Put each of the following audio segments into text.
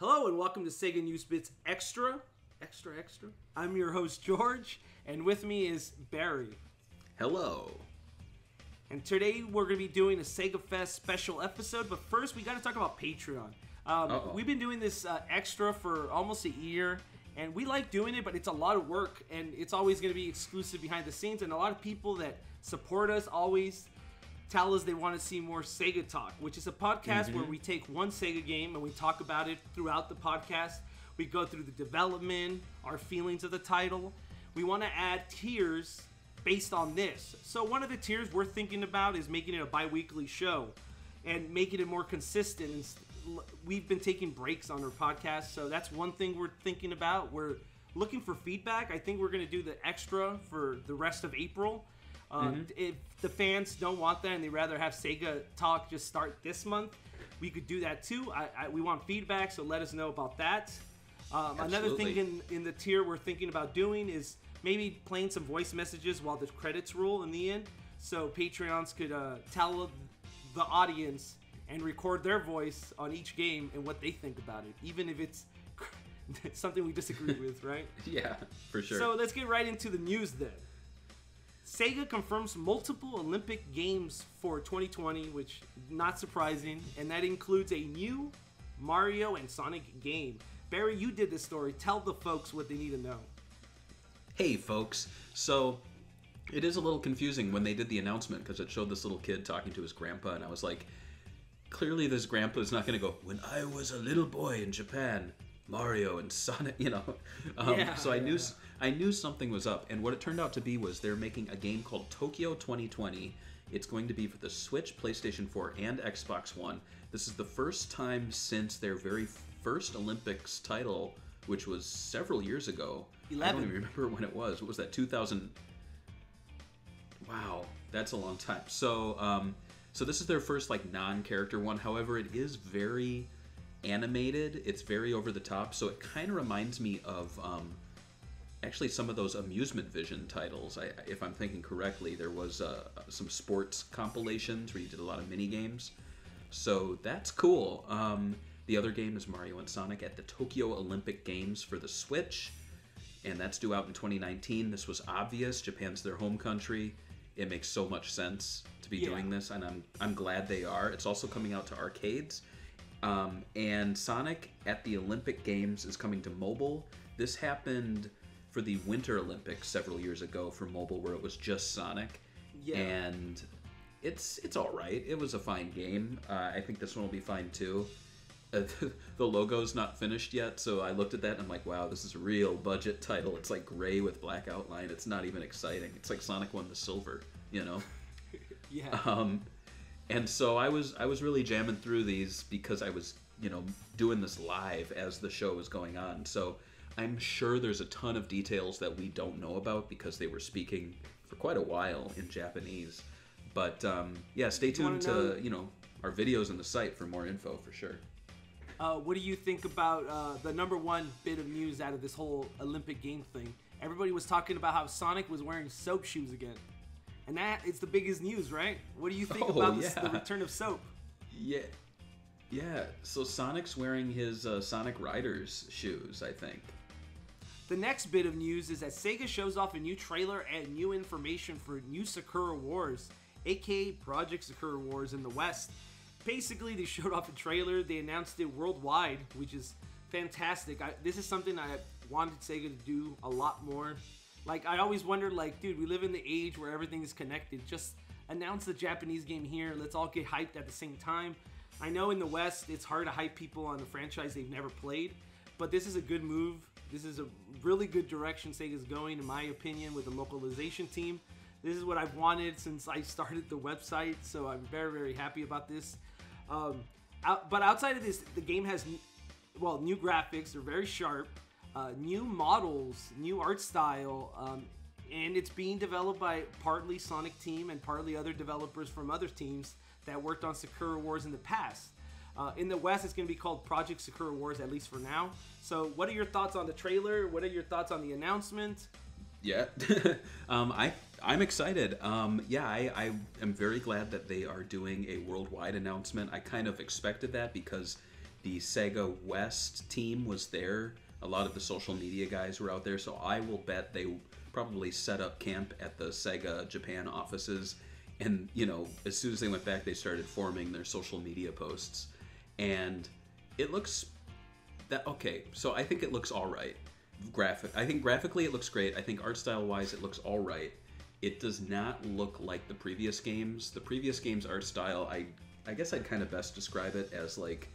Hello and welcome to Sega News Bits Extra. I'm your host George, and with me is Barry. Hello. And today we're going to be doing a SEGA FES special episode, but first we got to talk about Patreon. We've been doing this extra for almost a year, and we like doing it, but it's a lot of work, and it's always going to be exclusive behind the scenes, and a lot of people that support us always tell us they want to see more Sega Talk, which is a podcast where we take one Sega game and we talk about it throughout the podcast. We go through the development, our feelings of the title. We want to add tiers based on this. So one of the tiers we're thinking about is making it a bi-weekly show and making it more consistent. And we've been taking breaks on our podcast, so that's one thing we're thinking about. We're looking for feedback. I think we're going to do the extra for the rest of April. If the fans don't want that and they rather have Sega Talk just start this month, we could do that too. We want feedback, so let us know about that. Another thing in the tier we're thinking about doing is maybe playing some voice messages while the credits roll in the end, so Patreons could tell the audience and record their voice on each game and what they think about it, even if it's something we disagree with, right? Yeah, for sure. So let's get right into the news then. Sega confirms multiple Olympic Games for 2020, which not surprising, and that includes a new Mario and Sonic game. Barry, you did this story. Tell the folks what they need to know. Hey, folks. So, it is a little confusing when they did the announcement because it showed this little kid talking to his grandpa, and I was like, clearly this grandpa is not going to go, when I was a little boy in Japan, Mario and Sonic, you know. So I knew something was up, and what it turned out to be was they're making a game called Tokyo 2020. It's going to be for the Switch, PlayStation 4, and Xbox One. This is the first time since their very first Olympics title, which was several years ago. 11. I don't even remember when it was. What was that, 2000? Wow, that's a long time. So, so this is their first like non-character one. However, it is very animated. It's very over the top, so it kind of reminds me of actually some of those Amusement Vision titles. If I'm thinking correctly, there was some sports compilations where you did a lot of mini games, so that's cool. The other game is Mario and Sonic at the Tokyo Olympic Games for the Switch, and that's due out in 2019. This was obvious. Japan's their home country. It makes so much sense to be doing this, and I'm glad they are. It's also coming out to arcades. And Sonic at the Olympic Games is coming to mobile. This happened for the Winter Olympics several years ago for mobile, where it was just Sonic. Yeah. And it's all right. It was a fine game. I think this one will be fine too. The logo's not finished yet, so I looked at that and I'm like, wow, this is a real budget title. It's like gray with black outline. It's not even exciting. It's like Sonic won the silver, you know? Yeah. And so I was really jamming through these because I was, doing this live as the show was going on. So I'm sure there's a ton of details that we don't know about because they were speaking for quite a while in Japanese. But yeah, stay tuned to our videos on the site for more info for sure. What do you think about the number one bit of news out of this whole Olympic game thing? Everybody was talking about how Sonic was wearing soap shoes again. And that is the biggest news, right? What do you think about this, the return of soap? Yeah. So Sonic's wearing his Sonic Riders shoes, I think. The next bit of news is that Sega shows off a new trailer and new information for new Sakura Wars, aka Project Sakura Wars in the West. Basically, they showed off a trailer. They announced it worldwide, which is fantastic. This is something I wanted Sega to do a lot more. Like, I always wondered, like, dude, we live in the age where everything is connected. Just announce the Japanese game here. Let's all get hyped at the same time. I know in the West, it's hard to hype people on a franchise they've never played, but this is a good move. This is a really good direction Sega's going, in my opinion, with the localization team. This is what I've wanted since I started the website, so I'm very, very happy about this. But outside of this, the game has, new graphics. They're very sharp. New models, new art style, and it's being developed by partly Sonic team and partly other developers from other teams that worked on Sakura Wars in the past. In the West, it's going to be called Project Sakura Wars, at least for now. So what are your thoughts on the trailer? What are your thoughts on the announcement? Yeah, I'm excited. I am very glad that they are doing a worldwide announcement. I kind of expected that because the Sega West team was there. A lot of the social media guys were out there, so I will bet they probably set up camp at the Sega Japan offices. And, you know, as soon as they went back, they started forming their social media posts. And it looks... Okay, so I think it looks all right. I think graphically it looks great. I think art style-wise it looks all right. It does not look like the previous games. The previous games' art style, I guess I'd kind of best describe it as like,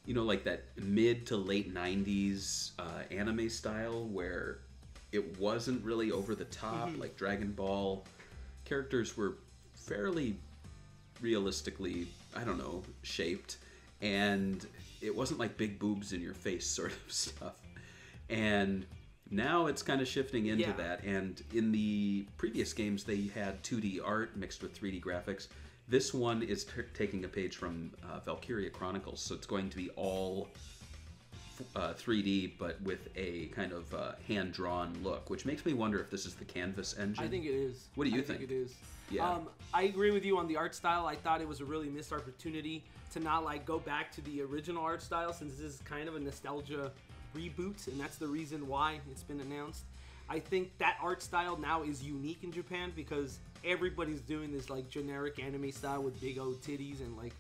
you know, like that mid to late 90s anime style where it wasn't really over the top, like Dragon Ball. Characters were fairly realistically, I don't know, shaped, and it wasn't like big boobs in your face sort of stuff. And now it's kind of shifting into that, and in the previous games they had 2D art mixed with 3D graphics. This one is taking a page from Valkyria Chronicles, so it's going to be all 3D, but with a kind of hand-drawn look, which makes me wonder if this is the Canvas engine. I think it is. What do you think? I think it is. Yeah. I agree with you on the art style. I thought it was a really missed opportunity to not like go back to the original art style, since this is kind of a nostalgia reboot, and that's the reason why it's been announced. I think that art style now is unique in Japan because everybody's doing this like generic anime style with big old titties and like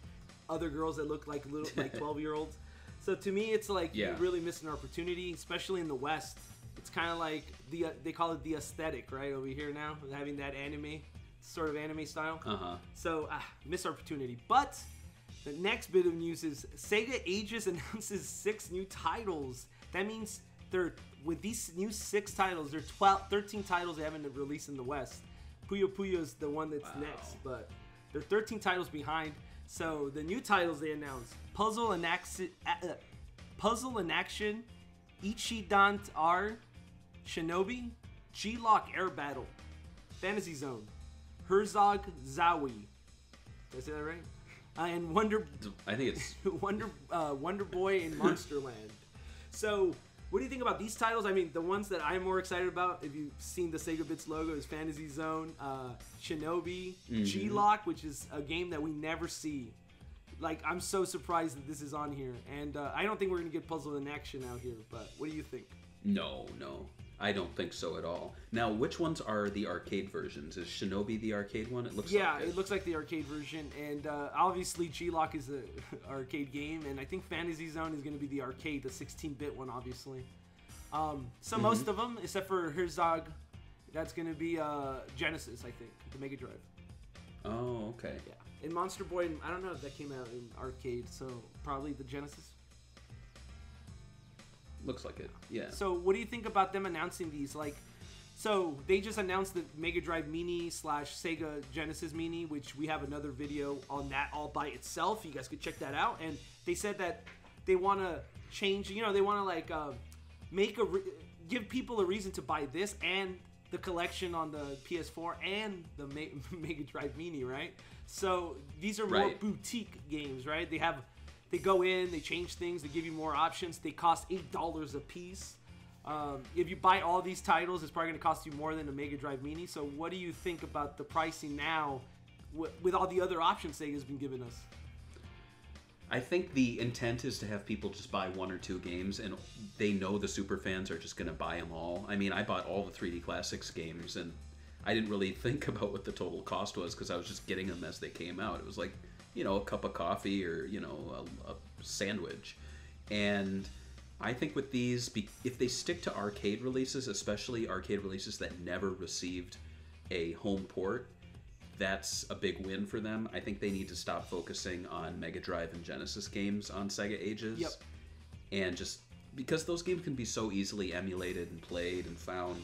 other girls that look like little like 12-year-olds. So to me, it's like you're really missing an opportunity, especially in the West. It's kind of like they call it the aesthetic, right, over here now, having that anime sort of anime style. So missed opportunity. But the next bit of news is Sega Ages announces 6 new titles. That means with these new 6 titles, there are 13 titles they haven't released in the West. Puyo Puyo is the one that's next, but they're 13 titles behind. So the new titles they announced: Puzzle and Action, Ichidant R, Shinobi, G-Lock Air Battle, Fantasy Zone, Herzog Zawi. Did I say that right? And I think it's Wonder Boy in Monsterland. So, what do you think about these titles? I mean, the ones that I'm more excited about, if you've seen the Sega Bits logo, is Fantasy Zone, Shinobi, G-Lock, which is a game that we never see. Like, I'm so surprised that this is on here. And I don't think we're going to get Puzzle in Action out here, but what do you think? No. I don't think so at all. Now, which ones are the arcade versions? Is Shinobi the arcade one? It looks like it looks like the arcade version, and obviously G-Lock is an arcade game, and I think Fantasy Zone is going to be the arcade, the 16-bit one, obviously. So most of them, except for Herzog, that's going to be Genesis, I think, the Mega Drive. Oh, okay. Yeah. And Monster Boy, I don't know if that came out in arcade, so probably the Genesis. Looks like it, yeah. So what do you think about them announcing these? Like, so they just announced the Mega Drive Mini / Sega Genesis Mini, which we have another video on that all by itself. You guys could check that out. And they said that they want to change, you know, they want to like give people a reason to buy this and the collection on the PS4 and the Mega Drive Mini, right? So these are more boutique games, right? They go in, they change things, they give you more options. They cost $8 a piece. If you buy all these titles, it's probably going to cost you more than a Mega Drive Mini. So what do you think about the pricing now with all the other options Sega's been giving us? I think the intent is to have people just buy 1 or 2 games, and they know the super fans are just going to buy them all. I mean, I bought all the 3D Classics games, and I didn't really think about what the total cost was because I was just getting them as they came out. It was like, you know, a cup of coffee or, you know, a sandwich. And I think with these, if they stick to arcade releases, especially arcade releases that never received a home port, that's a big win for them. I think they need to stop focusing on Mega Drive and Genesis games on Sega Ages. Yep. And just because those games can be so easily emulated and played and found.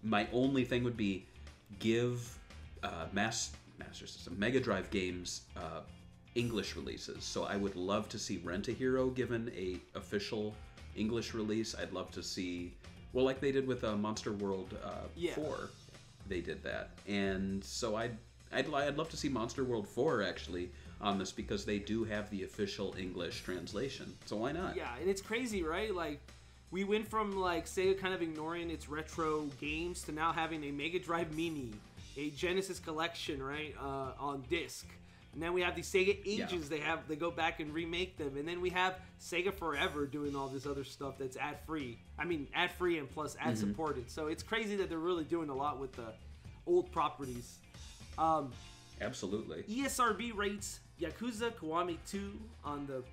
My only thing would be give Master System Mega Drive games English releases. So I would love to see Rent-A-Hero given a official English release. I'd love to see, well, like they did with Monster World 4, they did that. And so I'd love to see Monster World 4 actually on this because they do have the official English translation. So why not? Yeah, and it's crazy, right? Like, we went from like Sega kind of ignoring its retro games to now having a Mega Drive Mini, a Genesis collection, right, on disc. And then we have the Sega Ages. They go back and remake them. And then we have Sega Forever doing all this other stuff that's ad-free. I mean, ad-free and plus ad-supported. So it's crazy that they're really doing a lot with the old properties. Absolutely. ESRB rates Yakuza Kiwami 2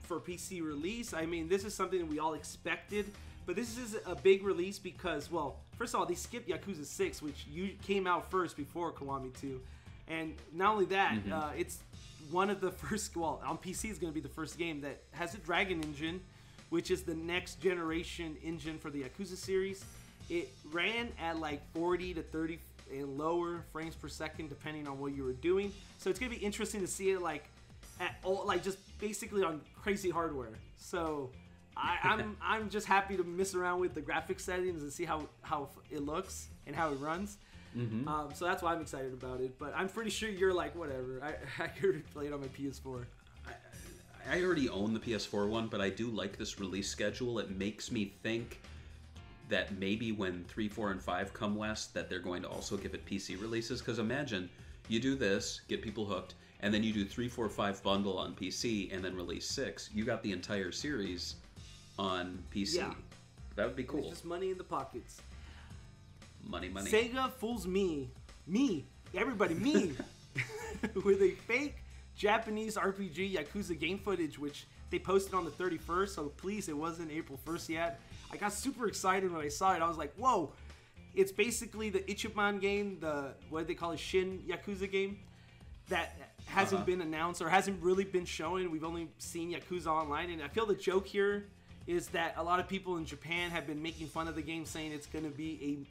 for PC release. I mean, this is something that we all expected. But this is a big release because, well, first of all, they skipped Yakuza 6, which came out first before Kiwami 2. And not only that, it's one of the first, well, on PC it's going to be the first game that has a Dragon Engine, which is the next generation engine for the Yakuza series. It ran at like 40 to 30 and lower frames per second, depending on what you were doing. So it's going to be interesting to see it like at all, like just basically on crazy hardware. So I'm just happy to mess around with the graphics settings and see how it looks and how it runs. So that's why I'm excited about it. But I'm pretty sure you're like, whatever. I could already play it on my PS4. I already own the PS4 one, but I do like this release schedule. It makes me think that maybe when 3, 4, and 5 come west, that they're going to also give it PC releases. Because imagine you do this, get people hooked, and then you do 3, 4, 5 bundle on PC, and then release 6. You got the entire series on PC. Yeah. That would be cool. It's just money in the pockets. Money. Sega fools me, everybody, me, with a fake Japanese RPG Yakuza game footage, which they posted on the 31st, so please, it wasn't April 1st yet. I got super excited when I saw it. I was like, whoa, it's basically the Ichiban game, what do they call it, Shin Yakuza game, that hasn't been announced or hasn't really been shown. We've only seen Yakuza Online, and I feel the joke here is that a lot of people in Japan have been making fun of the game, saying it's going to be a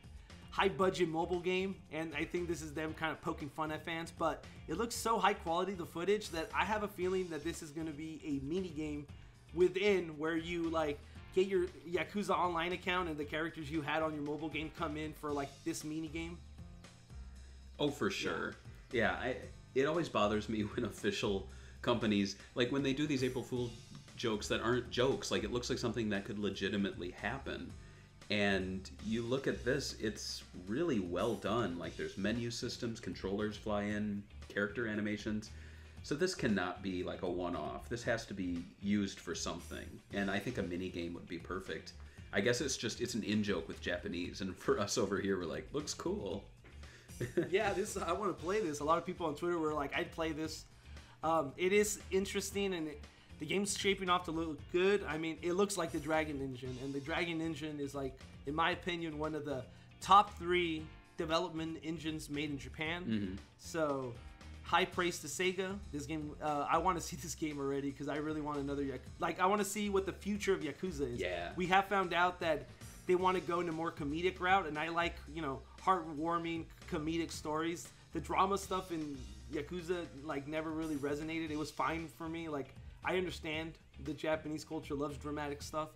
high-budget mobile game, and I think this is them kind of poking fun at fans, but it looks so high quality, the footage, that I have a feeling that this is going to be a mini-game within where you, like, get your Yakuza Online account and the characters you had on your mobile game come in for, like, this mini-game. Oh, for sure. Yeah, it always bothers me when official companies, like, when they do these April Fool jokes that aren't jokes, like, it looks like something that could legitimately happen. And you look at this, it's really well done. Like, there's menu systems, controllers fly in, character animations. So this cannot be like a one-off. This has to be used for something. And I think a mini game would be perfect. I guess it's an in-joke with Japanese. And for us over here, we're like, looks cool. Yeah, I want to play this. A lot of people on Twitter were like, I'd play this. It is interesting, and the game's shaping off to look good. I mean, it looks like the Dragon Engine, and the Dragon Engine is, like, in my opinion, one of the top 3 development engines made in Japan. So, high praise to Sega. This game, I want to see this game already because I really want another I want to see what the future of Yakuza is. Yeah. We have found out that they want to go in a more comedic route, and I like, heartwarming comedic stories. The drama stuff in Yakuza, like, never really resonated. It was fine for me. Like, I understand the Japanese culture loves dramatic stuff,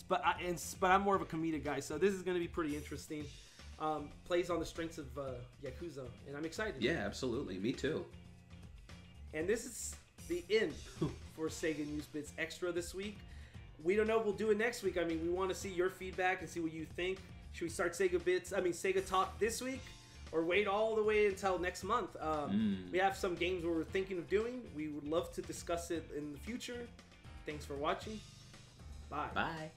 but I'm more of a comedic guy, so this is going to be pretty interesting. Plays on the strengths of Yakuza, and I'm excited. Yeah, absolutely. Me too. And this is the end for Sega News Bits Extra this week. We don't know if we'll do it next week. I mean, we want to see your feedback and see what you think. Should we start Sega Talk this week? Or wait all the way until next month. We have some games we're thinking of doing. We would love to discuss it in the future. Thanks for watching. Bye. Bye.